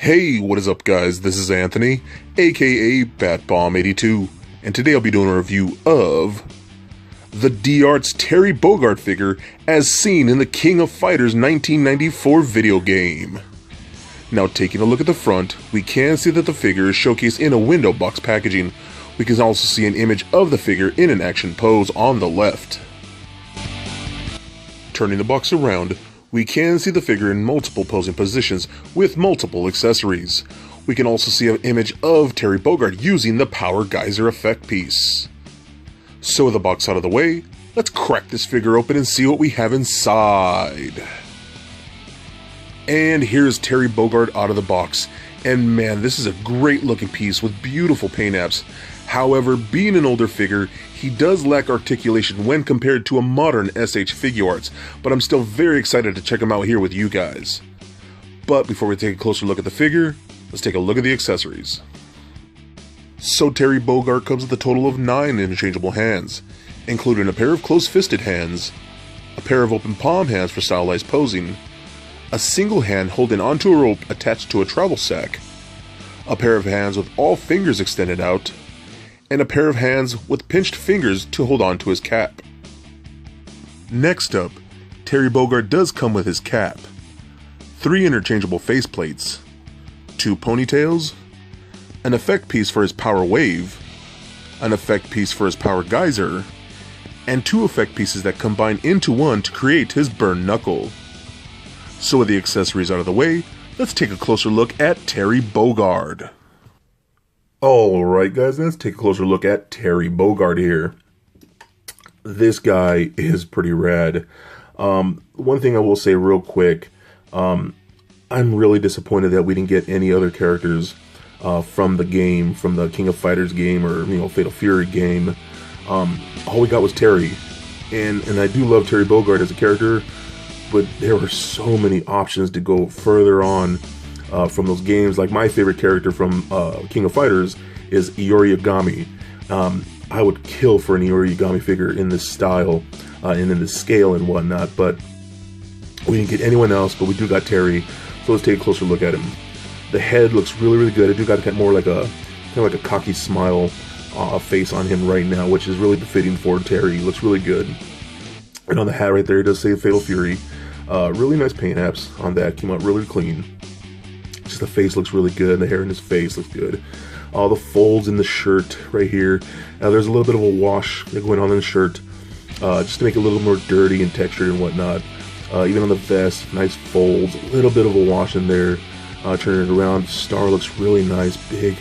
Hey, what is up guys? This is Anthony, aka BatBomb82, and today I'll be doing a review of the D-Arts Terry Bogard figure as seen in the King of Fighters 1994 video game. Now taking a look at the front, we can see that the figure is showcased in a window box packaging. We can also see an image of the figure in an action pose on the left. Turning the box around, we can see the figure in multiple posing positions with multiple accessories. We can also see an image of Terry Bogard using the Power Geyser effect piece. So with the box out of the way, let's crack this figure open and see what we have inside. And here's Terry Bogard out of the box. And man, this is a great looking piece with beautiful paint apps. However, being an older figure, he does lack articulation when compared to a modern SH Figuarts, but I'm still very excited to check him out here with you guys. But before we take a closer look at the figure, let's take a look at the accessories. So Terry Bogard comes with a total of 9 interchangeable hands, including a pair of close-fisted hands, a pair of open palm hands for stylized posing, a single hand holding onto a rope attached to a travel sack, a pair of hands with all fingers extended out, and a pair of hands with pinched fingers to hold on to his cap. Next up, Terry Bogard does come with his cap, 3 interchangeable faceplates, 2 ponytails, an effect piece for his Power Wave, an effect piece for his Power Geyser, and 2 effect pieces that combine into one to create his Burn Knuckle. So with the accessories out of the way, let's take a closer look at Terry Bogard. Alright guys, let's take a closer look at Terry Bogard here. This guy is pretty rad. One thing I will say real quick, I'm really disappointed that we didn't get any other characters from the game, from the King of Fighters game or Fatal Fury game. All we got was Terry, and I do love Terry Bogard as a character, but there were so many options to go further on from those games. Like my favorite character from King of Fighters is Iori Yagami. I would kill for an Iori Yagami figure in this style and in this scale and whatnot, but we didn't get anyone else, but we do got Terry, so let's take a closer look at him. The head looks really good. I do got more like a kind of like a cocky smile face on him right now, which is really befitting for Terry. He looks really good. And on the hat right there, it does say Fatal Fury. Really nice paint apps on that, came out really clean. Just the face looks really good, the hair in his face looks good. All the folds in the shirt right here. Now there's a little bit of a wash going on in the shirt, just to make it a little more dirty and textured and whatnot. Even on the vest, nice folds, a little bit of a wash in there. Turning it around, star looks really nice, big,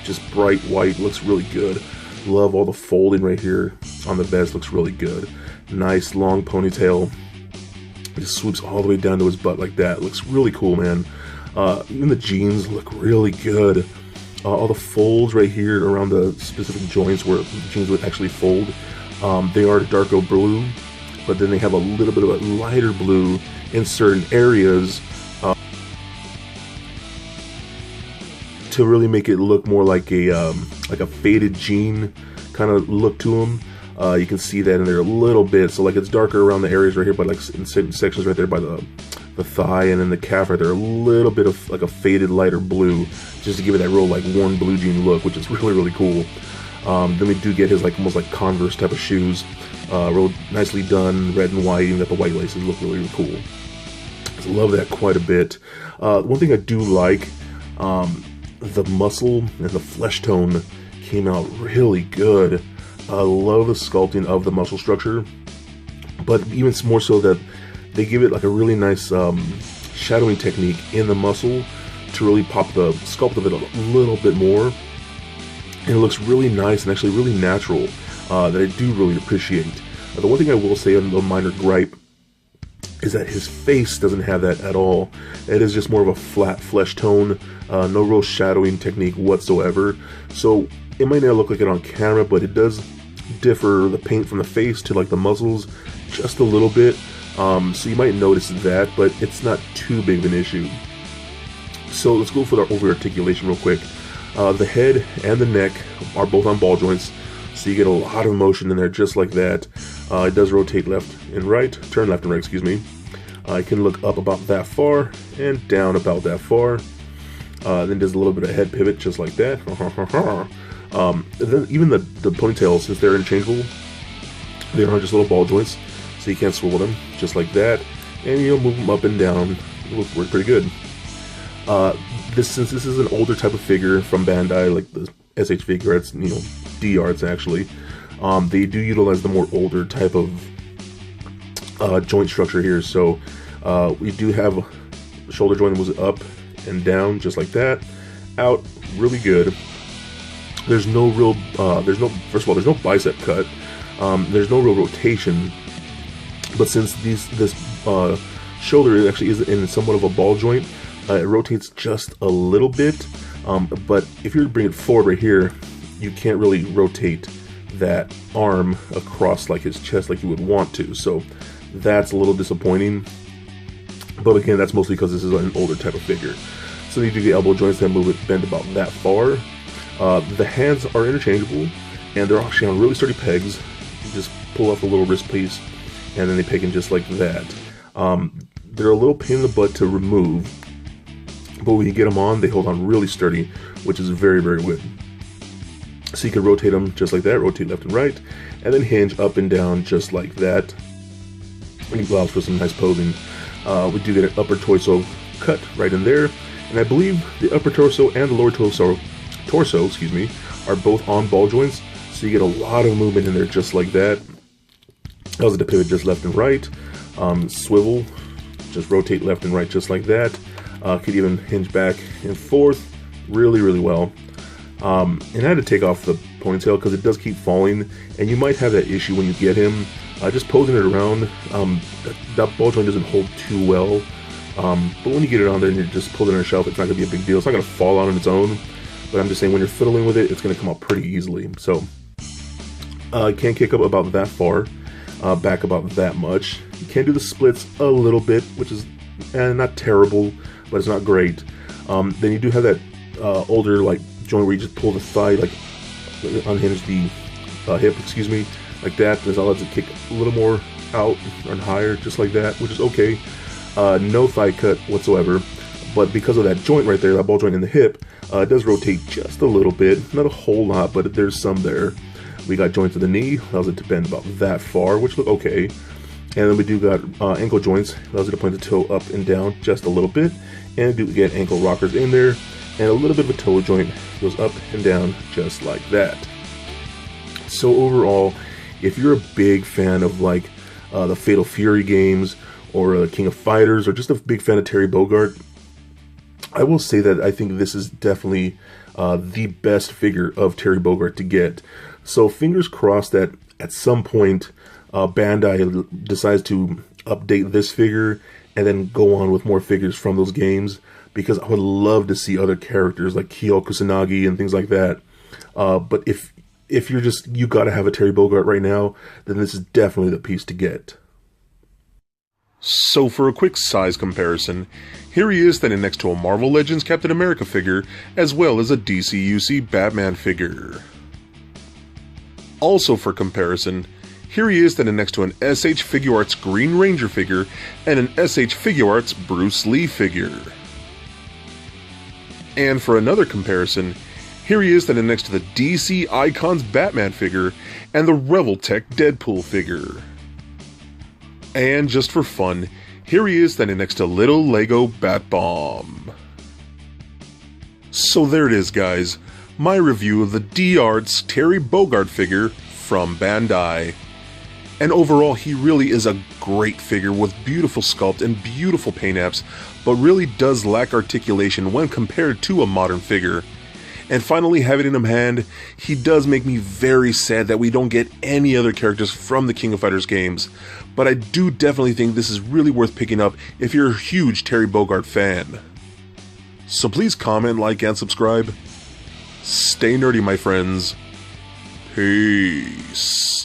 just bright white, looks really good. Love all the folding right here on the vest, looks really good. Nice long ponytail. It just swoops all the way down to his butt like that. Looks really cool, man. Even the jeans look really good. All the folds right here around the specific joints where the jeans would actually fold, they are darker blue, but then they have a little bit of a lighter blue in certain areas to really make it look more like a faded jean kind of look to them. You can see that in there a little bit, so like it's darker around the areas right here, but like in certain sections right there by the thigh and then the calf right there, a little bit of like a faded lighter blue, just to give it that real like worn blue jean look, which is really cool. Then we do get his like almost like Converse type of shoes, real nicely done, red and white, even got the white laces, look really cool. So love that quite a bit. One thing I do like, the muscle and the flesh tone came out really good. I love the sculpting of the muscle structure, but even more so that they give it like a really nice shadowing technique in the muscle to really pop the sculpt of it a little bit more. And it looks really nice and actually really natural, that I do really appreciate. The one thing I will say, on the minor gripe, is that his face doesn't have that at all. It is just more of a flat flesh tone, no real shadowing technique whatsoever. So it might not look like it on camera, but it does differ the paint from the face to like the muscles just a little bit. So you might notice that, but it's not too big of an issue. So let's go for the over articulation real quick. The head and the neck are both on ball joints, so you get a lot of motion in there just like that. It does rotate left and right, turn left and right, excuse me. I can look up about that far and down about that far. Then does a little bit of head pivot just like that. And then even the ponytails, since they're interchangeable, they are just little ball joints, so you can't swivel them just like that, and you'll move them up and down. It will work pretty good. Since this is an older type of figure from Bandai, like the SH Figuarts, D-Arts actually, they do utilize the more older type of joint structure here. So we do have a shoulder joint that was up and down just like that, out, really good. There's no real, first of all, there's no bicep cut. There's no real rotation, but since this shoulder actually is in somewhat of a ball joint, it rotates just a little bit. But if you were to bring it forward right here, you can't really rotate that arm across like his chest like you would want to. So that's a little disappointing. But again, that's mostly because this is an older type of figure. So you do the elbow joints that move it, bend about that far. The hands are interchangeable, and they're actually on really sturdy pegs. You just pull off a little wrist piece, and then they peg in just like that. They're a little pain in the butt to remove, but when you get them on, they hold on really sturdy, which is very, very good. So you can rotate them just like that, rotate left and right, and then hinge up and down just like that. And it allows for some nice posing. We do get an upper torso cut right in there, and I believe the upper torso and the lower torso, are both on ball joints, so you get a lot of movement in there just like that. Allows it to pivot just left and right, swivel, just rotate left and right just like that. Could even hinge back and forth really, really well. And I had to take off the ponytail because it does keep falling, and you might have that issue when you get him. Just posing it around, that ball joint doesn't hold too well. But when you get it on there and you're just pulling it on a shelf, it's not going to be a big deal. It's not going to fall out on its own. But I'm just saying, when you're fiddling with it, it's going to come out pretty easily. So, can't kick up about that far, back about that much. You can do the splits a little bit, which is not terrible, but it's not great. Then you do have that older like joint where you just pull the thigh, like unhinge the hip, like that. This allows it to kick a little more out and higher, just like that, which is okay. No thigh cut whatsoever, but because of that joint right there, that ball joint in the hip, it does rotate just a little bit, not a whole lot, but there's some there. We got joints of the knee, allows it to bend about that far, which look okay. And then we do got ankle joints, allows it to point the toe up and down just a little bit. And do get ankle rockers in there, and a little bit of a toe joint goes up and down just like that. So overall, if you're a big fan of like the Fatal Fury games, or the King of Fighters, or just a big fan of Terry Bogard, I will say that I think this is definitely the best figure of Terry Bogard to get. So fingers crossed that at some point Bandai decides to update this figure and then go on with more figures from those games, because I would love to see other characters like Kyo Kusanagi and things like that. But if you gotta have a Terry Bogard right now, then this is definitely the piece to get. So for a quick size comparison, here he is standing next to a Marvel Legends Captain America figure, as well as a DCUC Batman figure. Also for comparison, here he is standing next to an SH Figuarts Green Ranger figure and an SH Figuarts Bruce Lee figure. And for another comparison, here he is standing next to the DC Icons Batman figure and the Revoltech Deadpool figure. And just for fun, here he is standing next to little Lego Bat Bomb. So there it is, guys, my review of the D-Arts Terry Bogard figure from Bandai. And overall, he really is a great figure with beautiful sculpt and beautiful paint apps, but really does lack articulation when compared to a modern figure. And finally, having him in hand, he does make me very sad that we don't get any other characters from the King of Fighters games, but I do definitely think this is really worth picking up if you're a huge Terry Bogard fan. So please comment, like, and subscribe. Stay nerdy, my friends. Peace.